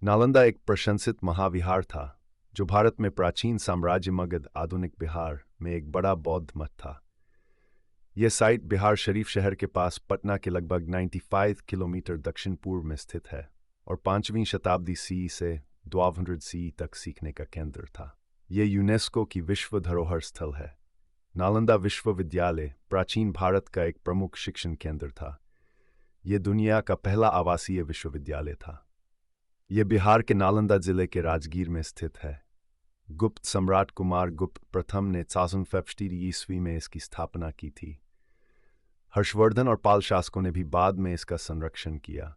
नालंदा एक प्रशंसित महाविहार था जो भारत में प्राचीन साम्राज्य मगध आधुनिक बिहार में एक बड़ा बौद्ध मठ था। यह साइट बिहार शरीफ शहर के पास पटना के लगभग 95 किलोमीटर दक्षिण पूर्व में स्थित है और 5वीं शताब्दी सी से 1200 सी तक सीखने का केंद्र था। यह यूनेस्को की विश्व धरोहर स्थल है। नालंदा विश्वविद्यालय प्राचीन भारत का एक प्रमुख शिक्षण केंद्र था। यह दुनिया का पहला आवासीय विश्वविद्यालय था। यह बिहार के नालंदा जिले के राजगीर में स्थित है। गुप्त सम्राट कुमार गुप्त प्रथम ने 450 ईस्वी में इसकी स्थापना की थी। हर्षवर्धन और पाल शासकों ने भी बाद में इसका संरक्षण किया।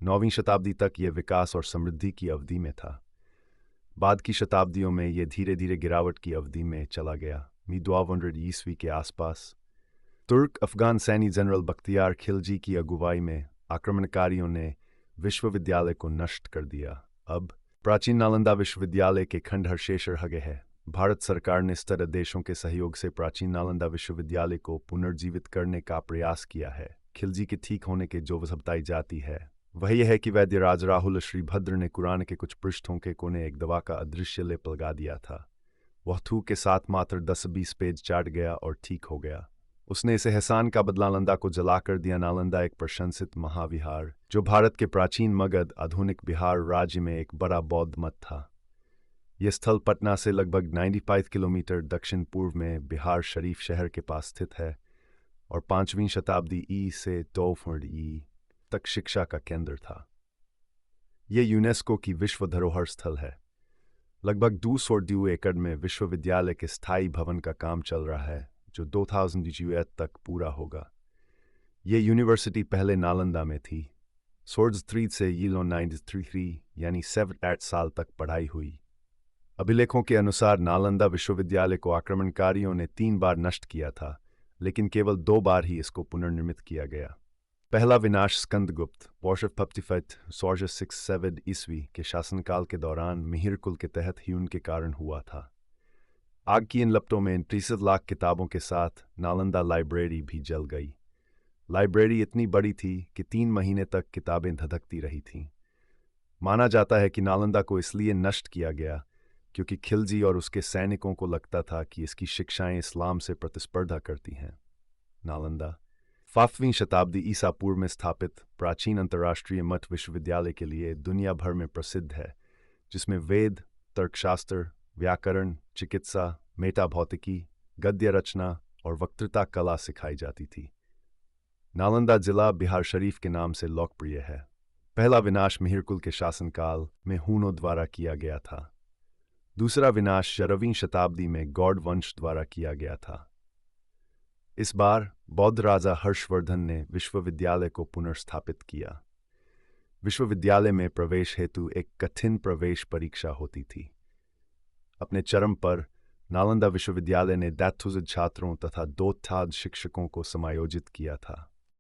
9वीं शताब्दी तक यह विकास और समृद्धि की अवधि में था। बाद की शताब्दियों में यह धीरे धीरे गिरावट की अवधि में चला गया। 1200 ईस्वी के आसपास तुर्क अफगान सैनी जनरल बख्तियार खिलजी की अगुवाई में आक्रमणकारियों ने विश्वविद्यालय को नष्ट कर दिया। अब प्राचीन नालंदा विश्वविद्यालय के खंडहर शेष रह गए हैं। भारत सरकार ने स्तर देशों के सहयोग से प्राचीन नालंदा विश्वविद्यालय को पुनर्जीवित करने का प्रयास किया है। खिलजी के ठीक होने के जो वजह बताई जाती है वह यह है कि वैद्यराज राहुल श्रीभद्र ने कुरान के कुछ पृष्ठों के कोने एक दवा का अदृश्य लेप लगा दिया था। वह थूक के साथ मात्र 10-20 पेज चाट गया और ठीक हो गया। उसने इसे एहसान का बदला नालंदा को जलाकर दिया। नालंदा एक प्रशंसित महाविहार जो भारत के प्राचीन मगध आधुनिक बिहार राज्य में एक बड़ा बौद्ध मठ था। यह स्थल पटना से लगभग 95 किलोमीटर दक्षिण पूर्व में बिहार शरीफ शहर के पास स्थित है और 5वीं शताब्दी ई से 1200 ई तक शिक्षा का केंद्र था। यह यूनेस्को की विश्व धरोहर स्थल है। लगभग 202 एकड़ में विश्वविद्यालय के स्थायी भवन का काम चल रहा है जो 2000 तक पूरा होगा। यह यूनिवर्सिटी पहले नालंदा में थी। सोर्ड्स 3 से यीलो 933 यानी 7-8 साल तक पढ़ाई हुई। अभिलेखों के अनुसार नालंदा विश्वविद्यालय को आक्रमणकारियों ने 3 बार नष्ट किया था, लेकिन केवल 2 बार ही इसको पुनर्निर्मित किया गया। पहला विनाश स्कंदगुप्त वर्ष 67 ईस्वी के शासनकाल के दौरान मिहिर कुल के तहत ही उनके कारण हुआ था। आग की इन लपटों में 33 लाख किताबों के साथ नालंदा लाइब्रेरी भी जल गई। लाइब्रेरी इतनी बड़ी थी कि 3 महीने तक किताबें धधकती रही थीं। माना जाता है कि नालंदा को इसलिए नष्ट किया गया क्योंकि खिलजी और उसके सैनिकों को लगता था कि इसकी शिक्षाएं इस्लाम से प्रतिस्पर्धा करती हैं। नालंदा 5वीं शताब्दी ईसा पूर्व में स्थापित प्राचीन अंतर्राष्ट्रीय मठ विश्वविद्यालय के लिए दुनिया भर में प्रसिद्ध है, जिसमें वेद, तर्कशास्त्र, व्याकरण, चिकित्सा, मेटाभौतिकी, गद्य रचना और वक्तृता कला सिखाई जाती थी। नालंदा जिला बिहार शरीफ के नाम से लोकप्रिय है। पहला विनाश मिहिरकुल के शासनकाल में हूणों द्वारा किया गया था। दूसरा विनाश 11वीं शताब्दी में गौड़ वंश द्वारा किया गया था। इस बार बौद्ध राजा हर्षवर्धन ने विश्वविद्यालय को पुनर्स्थापित किया। विश्वविद्यालय में प्रवेश हेतु एक कठिन प्रवेश परीक्षा होती थी। अपने चरम पर नालंदा विश्वविद्यालय ने 1000 छात्रों तथा 2000 शिक्षकों को समायोजित किया था।